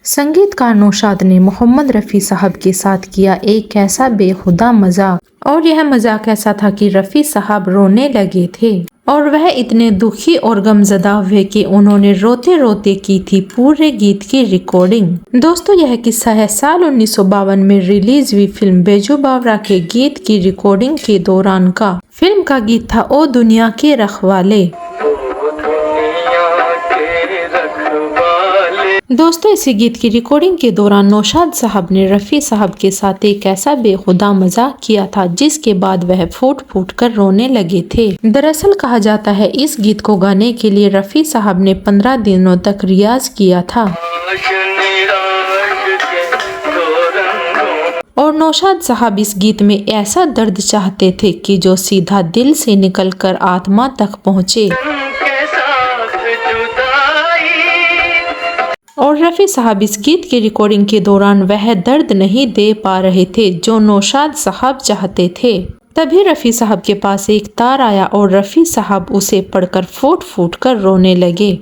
संगीतकार नौशाद ने मोहम्मद रफ़ी साहब के साथ किया एक ऐसा बेहुदा मजाक, और यह मजाक ऐसा था कि रफ़ी साहब रोने लगे थे और वह इतने दुखी और गमजदा हुए कि उन्होंने रोते रोते की थी पूरे गीत की रिकॉर्डिंग। दोस्तों, यह किस्सा है साल 1952 में रिलीज हुई फिल्म बैजू बावरा के गीत की रिकॉर्डिंग के दौरान का। फिल्म का गीत था ओ दुनिया के रखवाले। दोस्तों, इसी गीत की रिकॉर्डिंग के दौरान नौशाद साहब ने रफ़ी साहब के साथ एक ऐसा बेखुदा मजाक किया था जिसके बाद वह फूट फूट कर रोने लगे थे। दरअसल कहा जाता है इस गीत को गाने के लिए रफ़ी साहब ने 15 दिनों तक रियाज किया था और नौशाद साहब इस गीत में ऐसा दर्द चाहते थे कि जो सीधा दिल से निकलकर आत्मा तक पहुँचे। और रफ़ी साहब इस गीत की रिकॉर्डिंग के दौरान वह दर्द नहीं दे पा रहे थे जो नौशाद साहब चाहते थे। तभी रफ़ी साहब के पास एक तार आया और रफ़ी साहब उसे पढ़कर फूट फूट कर रोने लगे।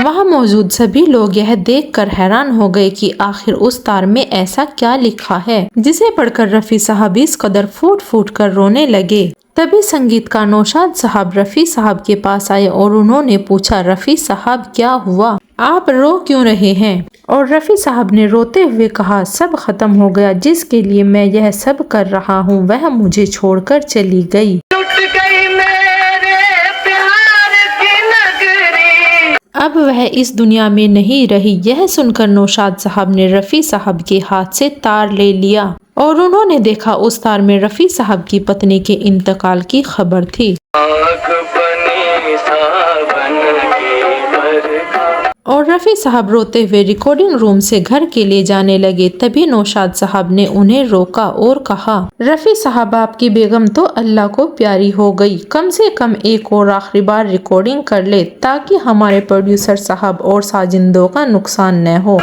वहाँ मौजूद सभी लोग यह देखकर हैरान हो गए कि आखिर उस तार में ऐसा क्या लिखा है जिसे पढ़कर रफ़ी साहब इस कदर फूट फूट कर रोने लगे। तभी संगीतकार नौशाद साहब रफ़ी साहब के पास आए और उन्होंने पूछा, रफ़ी साहब क्या हुआ, आप रो क्यों रहे हैं? और रफ़ी साहब ने रोते हुए कहा, सब खत्म हो गया, जिसके लिए मैं यह सब कर रहा हूँ वह मुझे छोड़कर चली गई। अब वह इस दुनिया में नहीं रही। यह सुनकर नौशाद साहब ने रफ़ी साहब के हाथ से तार ले लिया और उन्होंने देखा उस तार में रफ़ी साहब की पत्नी के इंतकाल की खबर थी। और रफ़ी साहब रोते हुए रिकॉर्डिंग रूम से घर के लिए जाने लगे। तभी नौशाद साहब ने उन्हें रोका और कहा, रफ़ी साहब आपकी बेगम तो अल्लाह को प्यारी हो गई, कम से कम एक और आखिरी बार रिकॉर्डिंग कर ले ताकि हमारे प्रोड्यूसर साहब और साजिंदों का नुकसान न हो।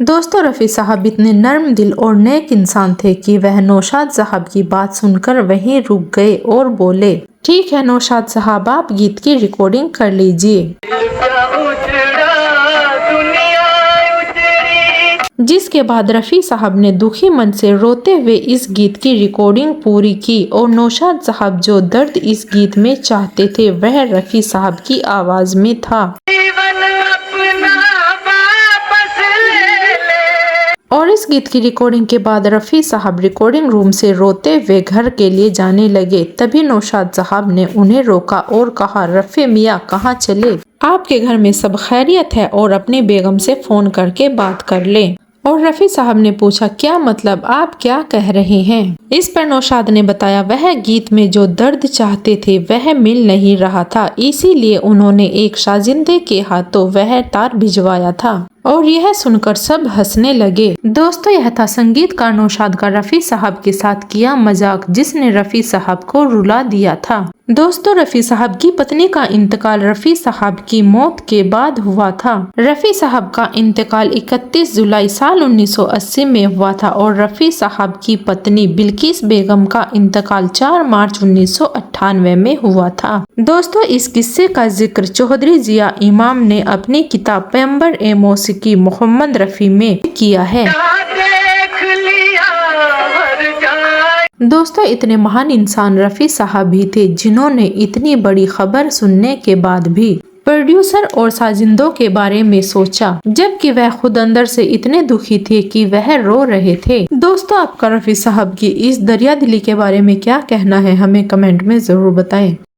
दोस्तों, रफ़ी साहब इतने नर्म दिल और नेक इंसान थे कि वह नौशाद साहब की बात सुनकर वहीं रुक गए और बोले, ठीक है नौशाद साहब, आप गीत की रिकॉर्डिंग कर लीजिए। जिसके बाद रफ़ी साहब ने दुखी मन से रोते हुए इस गीत की रिकॉर्डिंग पूरी की और नौशाद साहब जो दर्द इस गीत में चाहते थे वह रफ़ी साहब की आवाज में था। और इस गीत की रिकॉर्डिंग के बाद रफ़ी साहब रिकॉर्डिंग रूम से रोते हुए घर के लिए जाने लगे। तभी नौशाद साहब ने उन्हें रोका और कहा, रफ़ी मियाँ कहाँ चले, आपके घर में सब खैरियत है और अपनी बेगम से फ़ोन करके बात कर लें। और रफ़ी साहब ने पूछा, क्या मतलब, आप क्या कह रहे हैं? इस पर नौशाद ने बताया, वह गीत में जो दर्द चाहते थे वह मिल नहीं रहा था, इसीलिए उन्होंने एक शाजिंदे के हाथों वह तार भिजवाया था। और यह सुनकर सब हंसने लगे। दोस्तों, यह था संगीतकार नौशाद का रफ़ी साहब के साथ किया मजाक जिसने रफ़ी साहब को रुला दिया था। दोस्तों, रफ़ी साहब की पत्नी का इंतकाल रफ़ी साहब की मौत के बाद हुआ था। रफ़ी साहब का इंतकाल 31 जुलाई साल 1980 में हुआ था और रफ़ी साहब की पत्नी बिल्किस बेगम का इंतकाल 4 मार्च 1998 में हुआ था। दोस्तों, इस किस्से का जिक्र चौधरी जिया इमाम ने अपनी किताब पैगंबर ए मौसीकी मोहम्मद रफ़ी में किया है। दोस्तों, इतने महान इंसान रफ़ी साहब भी थे जिन्होंने इतनी बड़ी खबर सुनने के बाद भी प्रोड्यूसर और साजिंदों के बारे में सोचा, जबकि वह खुद अंदर से इतने दुखी थे कि वह रो रहे थे। दोस्तों, आपका रफ़ी साहब की इस दरिया दिली के बारे में क्या कहना है, हमें कमेंट में जरूर बताएं।